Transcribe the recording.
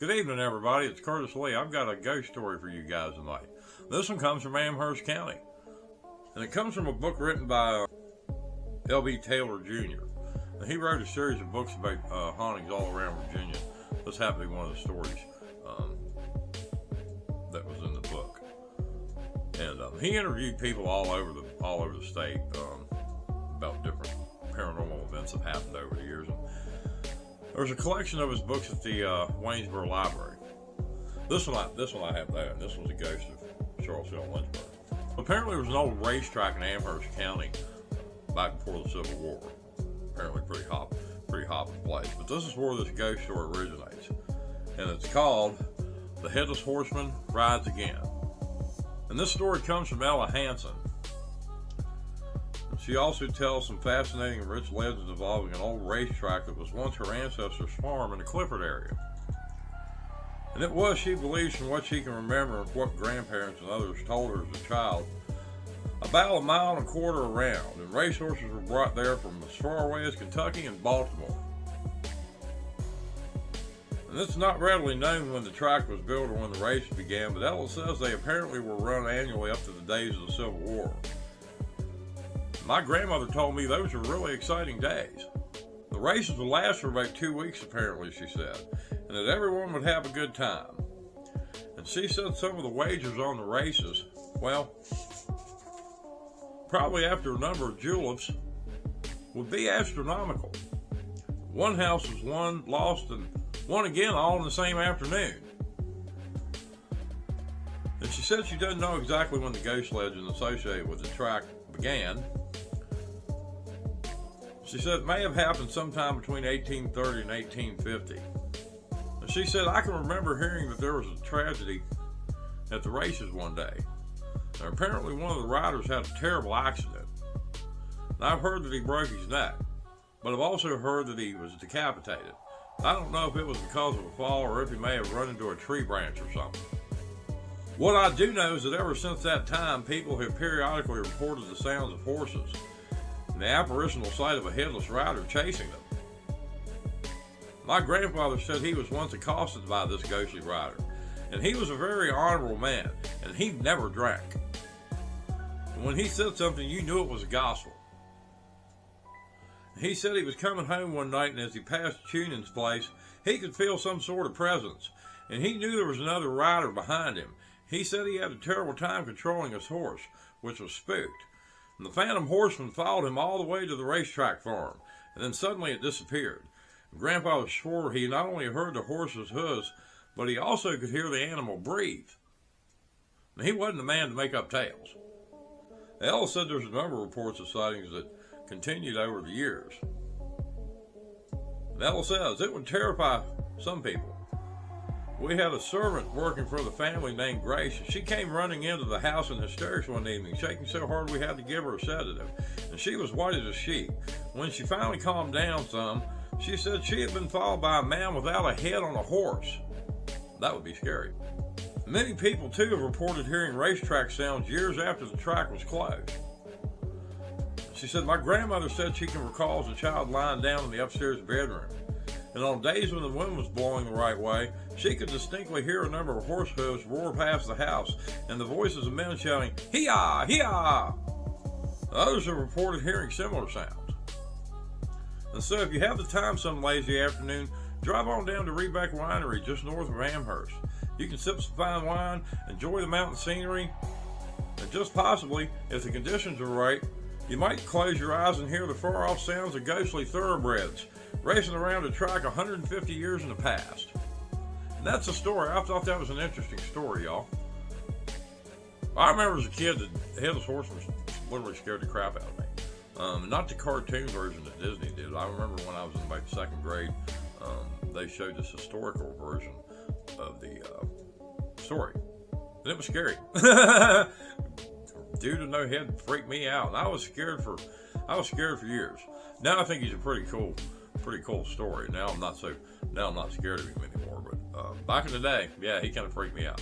Good evening, everybody. It's Curtis Lee. I've got a ghost story for you guys tonight. This one comes from Amherst County, and it comes from a book written by L.B. Taylor Jr. And he wrote a series of books about hauntings all around Virginia. This happened to be one of the stories that was in the book. And he interviewed people all over the state about different paranormal events that happened over the years. And there's a collection of his books at the Waynesboro Library. This one I have there, and this was a ghost of Charlottesville and Lynchburg. Apparently there was an old racetrack in Amherst County back before the Civil War. Apparently pretty hopping place. But this is where this ghost story originates. And it's called The Headless Horseman Rides Again. And this story comes from Ella Hansen. She also tells some fascinating and rich legends involving an old racetrack that was once her ancestors' farm in the Clifford area. And it was, she believes, from what she can remember and what grandparents and others told her as a child, about 1.25 miles around, and racehorses were brought there from as far away as Kentucky and Baltimore. And it's not readily known when the track was built or when the races began, but Ella says they apparently were run annually up to the days of the Civil War. My grandmother told me those were really exciting days. The races would last for about 2 weeks, apparently, she said, and that everyone would have a good time. And she said some of the wagers on the races, well, probably after a number of juleps, would be astronomical. One house was won, lost, and won again all in the same afternoon. And she said she doesn't know exactly when the ghost legend associated with the track began. She said it may have happened sometime between 1830 and 1850. And she said, I can remember hearing that there was a tragedy at the races one day. And apparently one of the riders had a terrible accident. And I've heard that he broke his neck, but I've also heard that he was decapitated. I don't know if it was because of a fall or if he may have run into a tree branch or something. What I do know is that ever since that time, people have periodically reported the sounds of horses and the apparitional sight of a headless rider chasing them. My grandfather said he was once accosted by this ghostly rider, and he was a very honorable man, and he never drank. And when he said something, you knew it was gospel. He said he was coming home one night, and as he passed Tuning's place, he could feel some sort of presence, and he knew there was another rider behind him. He said he had a terrible time controlling his horse, which was spooked. And the phantom horseman followed him all the way to the racetrack farm, and then suddenly it disappeared. And Grandfather swore he not only heard the horse's hooves, but he also could hear the animal breathe. And he wasn't the man to make up tales. Ella said there's a number of reports of sightings that continued over the years. And Ella says it would terrify some people. We had a servant working for the family named Grace, and she came running into the house in hysterics one evening, shaking so hard we had to give her a sedative, and she was white as a sheet. When she finally calmed down some, she said she had been followed by a man without a head on a horse. That would be scary. Many people, too, have reported hearing racetrack sounds years after the track was closed. She said, my grandmother said she can recall as a child lying down in the upstairs bedroom. And on days when the wind was blowing the right way, she could distinctly hear a number of horse hooves roar past the house, and the voices of men shouting, hee-ah, hee-ah! Others have reported hearing similar sounds. And so if you have the time some lazy afternoon, drive on down to Rebeck Winery just north of Amherst. You can sip some fine wine, enjoy the mountain scenery, and just possibly, if the conditions are right, you might close your eyes and hear the far-off sounds of ghostly thoroughbreds racing around a track 150 years in the past. And that's the story. I thought that was an interesting story, y'all. I remember as a kid that Headless Horseman literally scared the crap out of me. Not the cartoon version that Disney did. I remember when I was in about 2nd grade, they showed this historical version of the story. And it was scary. Dude with no head freaked me out, and I was scared for years. Now I think he's a pretty cool story. Now I'm not scared of him anymore. But back in the day, yeah, he kind of freaked me out.